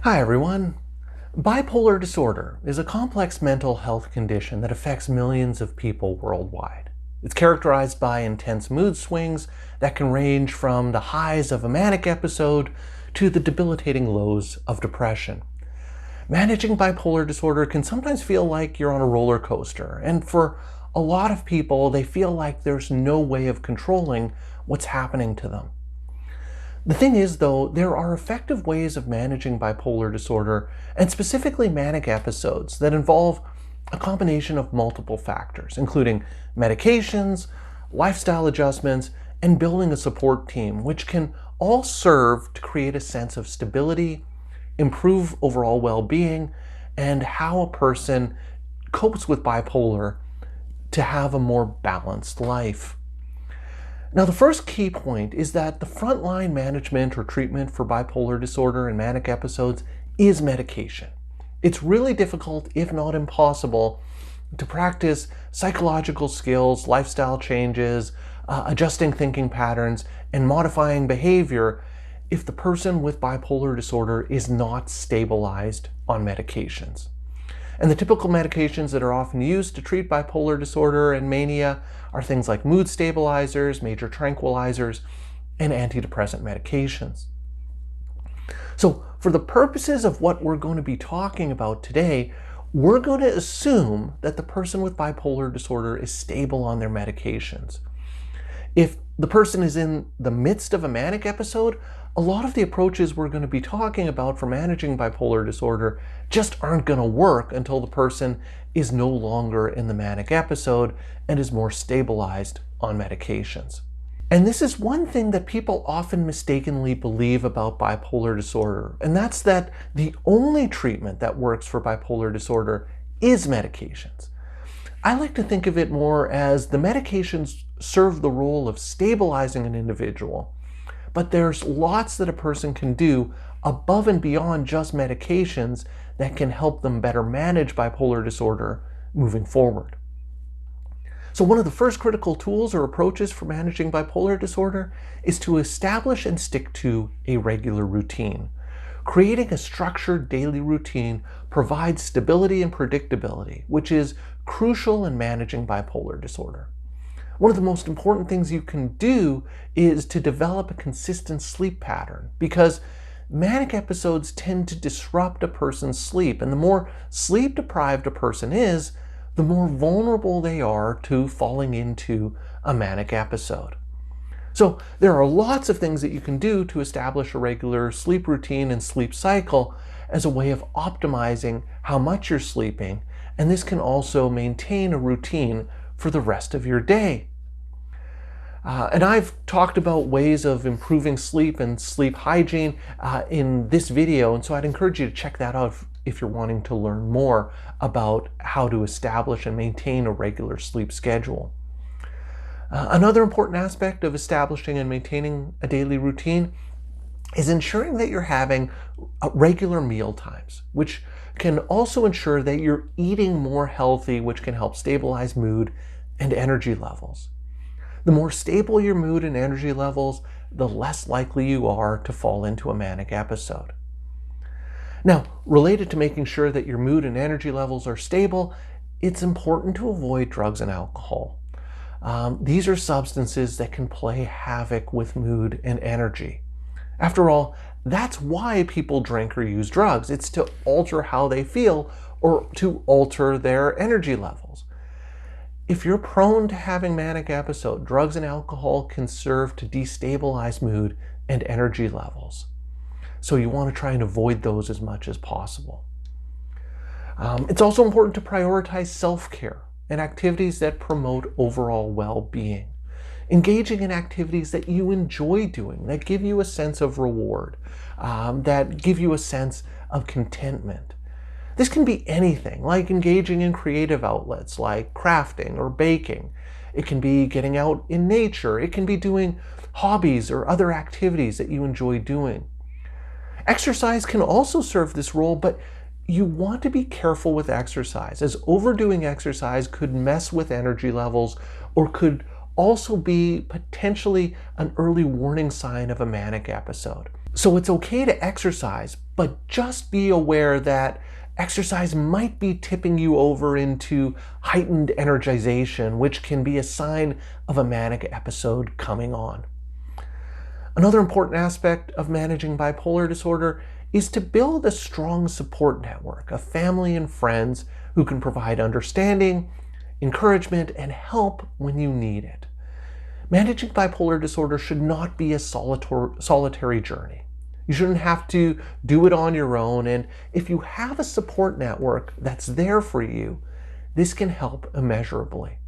Hi everyone. Bipolar disorder is a complex mental health condition that affects millions of people worldwide. It's characterized by intense mood swings that can range from the highs of a manic episode to the debilitating lows of depression. Managing bipolar disorder can sometimes feel like you're on a roller coaster, and for a lot of people, they feel like there's no way of controlling what's happening to them. The thing is, though, there are effective ways of managing bipolar disorder, and specifically manic episodes, that involve a combination of multiple factors, including medications, lifestyle adjustments, and building a support team, which can all serve to create a sense of stability, improve overall well-being, and how a person copes with bipolar to have a more balanced life. Now, the first key point is that the frontline management or treatment for bipolar disorder and manic episodes is medication. It's really difficult, if not impossible, to practice psychological skills, lifestyle changes, adjusting thinking patterns, and modifying behavior if the person with bipolar disorder is not stabilized on medications. And the typical medications that are often used to treat bipolar disorder and mania are things like mood stabilizers, major tranquilizers, and antidepressant medications. So for the purposes of what we're going to be talking about today, we're going to assume that the person with bipolar disorder is stable on their medications. If the person is in the midst of a manic episode, a lot of the approaches we're going to be talking about for managing bipolar disorder just aren't going to work until the person is no longer in the manic episode and is more stabilized on medications. And this is one thing that people often mistakenly believe about bipolar disorder, and that's that the only treatment that works for bipolar disorder is medications. I like to think of it more as the medications serve the role of stabilizing an individual, but there's lots that a person can do above and beyond just medications that can help them better manage bipolar disorder moving forward. So one of the first critical tools or approaches for managing bipolar disorder is to establish and stick to a regular routine. Creating a structured daily routine provides stability and predictability, which is crucial in managing bipolar disorder. One of the most important things you can do is to develop a consistent sleep pattern, because manic episodes tend to disrupt a person's sleep, and the more sleep deprived a person is, the more vulnerable they are to falling into a manic episode. So there are lots of things that you can do to establish a regular sleep routine and sleep cycle as a way of optimizing how much you're sleeping, and this can also maintain a routine for the rest of your day. And I've talked about ways of improving sleep and sleep hygiene in this video, and so I'd encourage you to check that out if you're wanting to learn more about how to establish and maintain a regular sleep schedule. Another important aspect of establishing and maintaining a daily routine is ensuring that you're having regular meal times, which can also ensure that you're eating more healthy, which can help stabilize mood and energy levels. The more stable your mood and energy levels, the less likely you are to fall into a manic episode. Now, related to making sure that your mood and energy levels are stable, it's important to avoid drugs and alcohol. These are substances that can play havoc with mood and energy. After all, that's why people drink or use drugs. It's to alter how they feel or to alter their energy levels. If you're prone to having manic episode, drugs and alcohol can serve to destabilize mood and energy levels. So you want to try and avoid those as much as possible. It's also important to prioritize self-care and activities that promote overall well-being. Engaging in activities that you enjoy doing, that give you a sense of reward, that give you a sense of contentment. This can be anything, like engaging in creative outlets like crafting or baking. It can be getting out in nature. It can be doing hobbies or other activities that you enjoy doing. Exercise can also serve this role, but you want to be careful with exercise, as overdoing exercise could mess with energy levels or could also be potentially an early warning sign of a manic episode. So it's okay to exercise, but just be aware that exercise might be tipping you over into heightened energization, which can be a sign of a manic episode coming on. Another important aspect of managing bipolar disorder is to build a strong support network of family and friends who can provide understanding, encouragement, and help when you need it. Managing bipolar disorder should not be a solitary journey. You shouldn't have to do it on your own, and if you have a support network that's there for you, this can help immeasurably.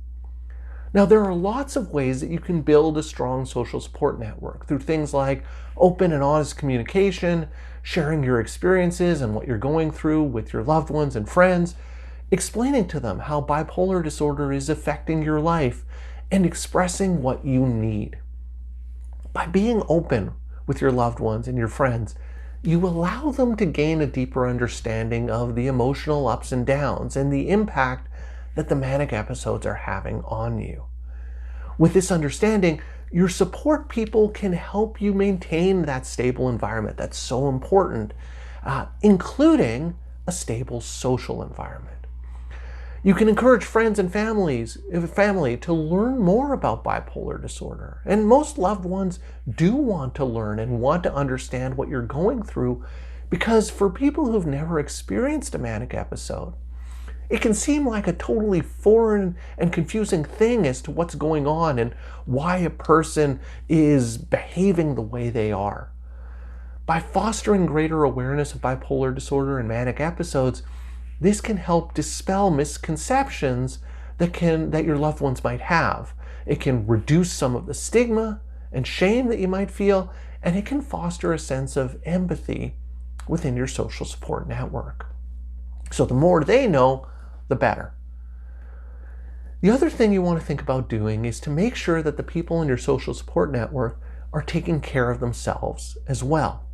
Now, there are lots of ways that you can build a strong social support network through things like open and honest communication, sharing your experiences and what you're going through with your loved ones and friends, explaining to them how bipolar disorder is affecting your life, and expressing what you need. By being open with your loved ones and your friends, you allow them to gain a deeper understanding of the emotional ups and downs and the impact that the manic episodes are having on you. With this understanding, your support people can help you maintain that stable environment that's so important, including a stable social environment. You can encourage friends and family to learn more about bipolar disorder. And most loved ones do want to learn and want to understand what you're going through, because for people who've never experienced a manic episode, it can seem like a totally foreign and confusing thing as to what's going on and why a person is behaving the way they are. By fostering greater awareness of bipolar disorder and manic episodes, this can help dispel misconceptions that your loved ones might have. It can reduce some of the stigma and shame that you might feel, and it can foster a sense of empathy within your social support network. So the more they know, the better. The other thing you want to think about doing is to make sure that the people in your social support network are taking care of themselves as well.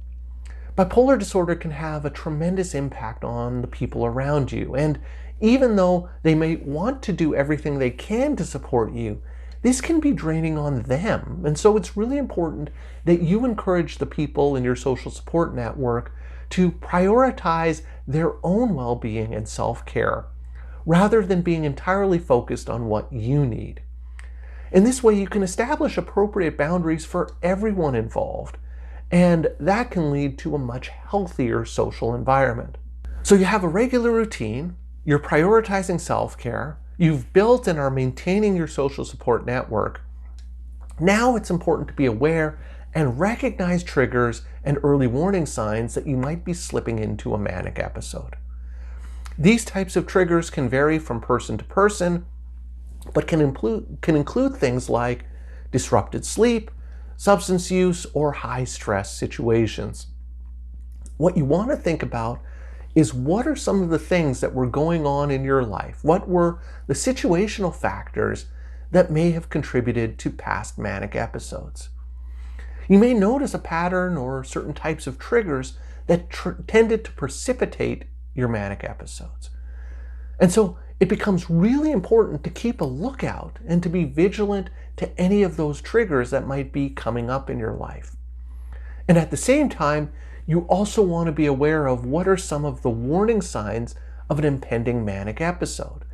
Bipolar disorder can have a tremendous impact on the people around you, and even though they may want to do everything they can to support you, this can be draining on them. And so it's really important that you encourage the people in your social support network to prioritize their own well-being and self-care, rather than being entirely focused on what you need. In this way, you can establish appropriate boundaries for everyone involved, and that can lead to a much healthier social environment. So you have a regular routine, you're prioritizing self-care, you've built and are maintaining your social support network. Now it's important to be aware and recognize triggers and early warning signs that you might be slipping into a manic episode. These types of triggers can vary from person to person, but can include things like disrupted sleep, substance use, or high stress situations. What you want to think about is, what are some of the things that were going on in your life? What were the situational factors that may have contributed to past manic episodes? You may notice a pattern or certain types of triggers that tended to precipitate your manic episodes. And so it becomes really important to keep a lookout and to be vigilant to any of those triggers that might be coming up in your life. And at the same time, you also want to be aware of what are some of the warning signs of an impending manic episode.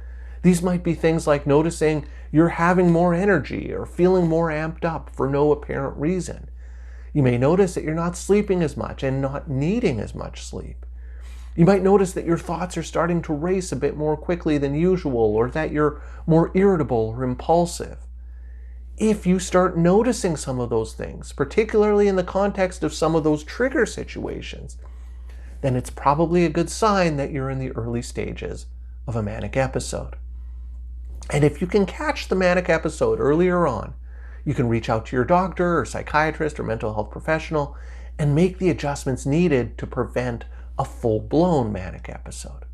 These might be things like noticing you're having more energy or feeling more amped up for no apparent reason. You may notice that you're not sleeping as much and not needing as much sleep. You might notice that your thoughts are starting to race a bit more quickly than usual, or that you're more irritable or impulsive. If you start noticing some of those things, particularly in the context of some of those trigger situations, then it's probably a good sign that you're in the early stages of a manic episode. And if you can catch the manic episode earlier on, you can reach out to your doctor or psychiatrist or mental health professional and make the adjustments needed to prevent a full-blown manic episode.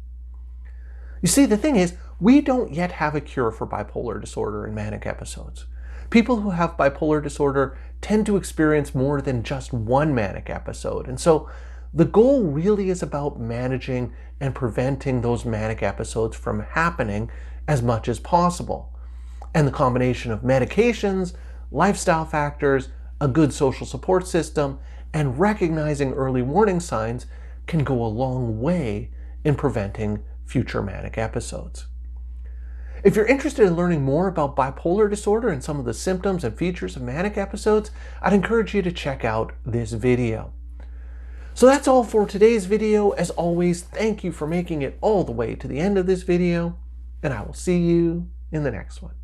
You see, the thing is, we don't yet have a cure for bipolar disorder and manic episodes. People who have bipolar disorder tend to experience more than just one manic episode, and so the goal really is about managing and preventing those manic episodes from happening as much as possible. And the combination of medications, lifestyle factors, a good social support system, and recognizing early warning signs can go a long way in preventing future manic episodes. If you're interested in learning more about bipolar disorder and some of the symptoms and features of manic episodes, I'd encourage you to check out this video. So that's all for today's video. As always, thank you for making it all the way to the end of this video, and I will see you in the next one.